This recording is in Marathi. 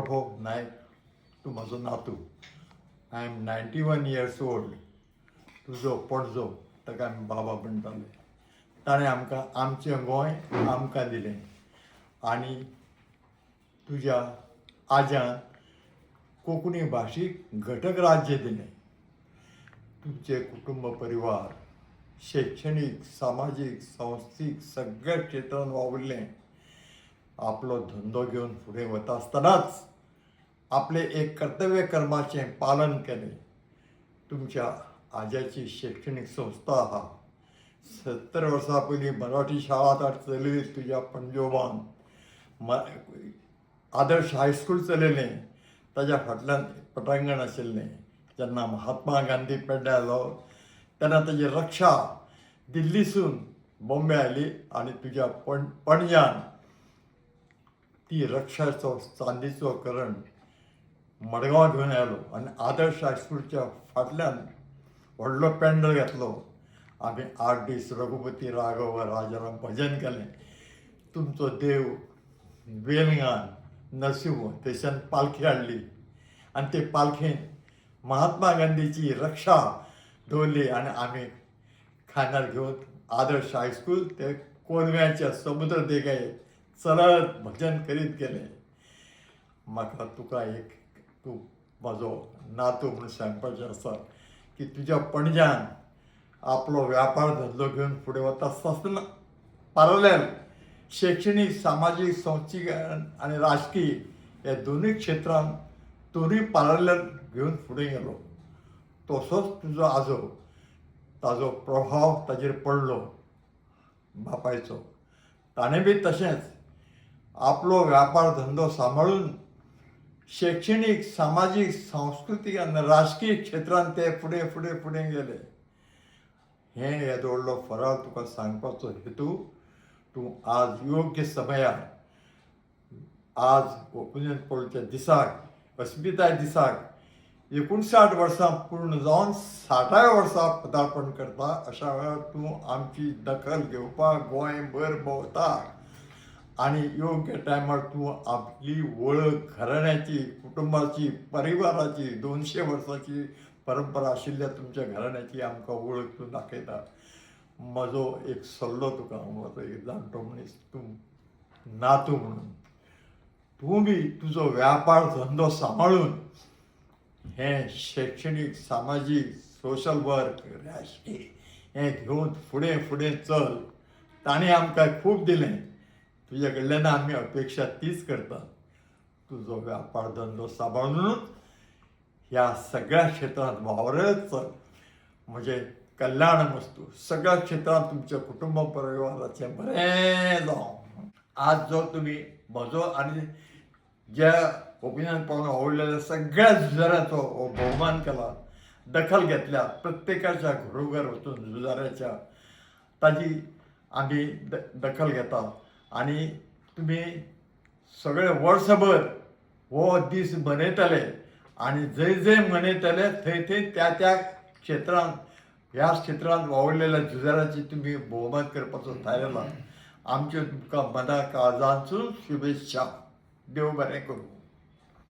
प्रभव नायक, तूं म्हजो नातू. I am 91 years old. तुजो पणजो, ताका आमी बाबा म्हणटाले. ताणें आमकां आमचें गोंय आमकां दिलें आनी तुज्या आज्यान कोंकणी भाशीक घटक राज्य दिलें. तुमचे कुटुंब परिवार शैक्षणीक, सामाजीक, संस्थीक सगळ्या क्षेत्रांत वावुरलें. आपलो धंदो घेवन फुडें वता आसतनाच आपले एक कर्तव्य कर्माचें पालन केलें. तुमच्या आज्याची शैक्षणीक संस्था आहा. 70 वर्सां पयलीं मराठी शाळा ताट चलयली तुज्या पणजेबान. आदर्श हायस्कूल चलयलें. ताज्या फाटल्यान पटांगण आशिल्लें. जेन्ना महात्मा गांधी पेड्ड्यालो तेन्ना ताजी रक्षा दिल्लीसून बॉम्बे आयली आनी तुज्या पणज्यान ती रक्षाचो चांदीचो करंट मडगांव घेवन आयलो आनी आदर्श हायस्कूलच्या फाटल्यान व्हडलो पेंडल घेतलो. आमी 8 दीस रघुपती राघव राजाराम भजन केलें. तुमचो देव वेलंगान नरसिंह थंयच्यान पालखी हाडली आनी ते पालखेन महात्मा गांधीची रक्षा दवरली आनी आमी खांदार घेवन आदर्श हायस्कूल ते कोलव्याच्या समुद्र देगायेर चलत भजन करीत गेलें. म्हाका तुका एक तूं म्हजो नातू म्हूण सांगपाचें आसा की तुज्या पणज्यान आपलो व्यापार धंदो घेवन फुडें वता आसतना पॅरलल शैक्षणीक, सामाजीक, संस्थीक आनी राजकीय ह्या दोनूय क्षेत्रांत दोनूय पॅरलल घेवन फुडें गेलो. तसोच तुजो आजो, ताजो प्रभाव ताजेर पडलो बापायचो. ताणें बी तशेंच आपलो व्यापार धंदो सांबाळून शैक्षणीक, सामाजीक, सांस्कृतीक आनी राजकीय क्षेत्रांत ते फुडें फुडें फुडें गेले. हें येदो व्हडलो फराळ तुका सांगपाचो हेतू तूं आज योग्य समयार आज ओपिनियन पोलच्या दिसाक अस्मिताय दिसाक 59 वर्सां पूर्ण जावन 60व्या वर्सा पदार्पण करता. अशा वेळार तूं आमची दखल घेवपाक गोंयभर भोंवता आनी योग्य टायमार तूं आपली वळख घराण्याची, कुटुंबाची, परिवाराची 200 वर्सांची परंपरा आशिल्ल्या तुमच्या घराण्याची आमकां वळख तूं दाखयता. म्हजो एक सल्लो तुका, म्हजो एक जाणटो मनीस, तूं नातू म्हणून तूं बी तुजो व्यापार धंदो सांबाळून हें शैक्षणीक, सामाजीक, सोशल वर्क, राजकीय हें घेवन फुडें फुडें चल. ताणें आमकां खूब दिलें. तुजे कडल्यान आमी अपेक्षा तीच करता. तुजो व्यापार धंदो सांबाळून ह्या सगळ्या क्षेत्रांत वावरत चल. म्हणजे कल्याण वस्तू सगळ्या क्षेत्रांत तुमच्या कुटुंब परिवाराचें बरें जावं. आज जो तुमी म्हजो आनी ज्या ओपिनियन पोलान आवडलेल्या सगळ्या झुजाऱ्याचो हो भोवमान केला, दखल घेतल्या. प्रत्येकाच्या घरोघर वचून झुजाऱ्याच्या ताजी आमी दखल घेता आनी तुमी सगळे वर्सभर हो दीस मनयतले आनी जंय जंय मनयतले थंय थंय त्या त्या क्षेत्रांत ह्या क्षेत्रांत वावुरलेल्या झुजाऱ्याची तुमी भोवमान करपाचो थारायला. आमच्यो तुमकां मना काळजांतसून शुभेच्छा. देव बरें करूं.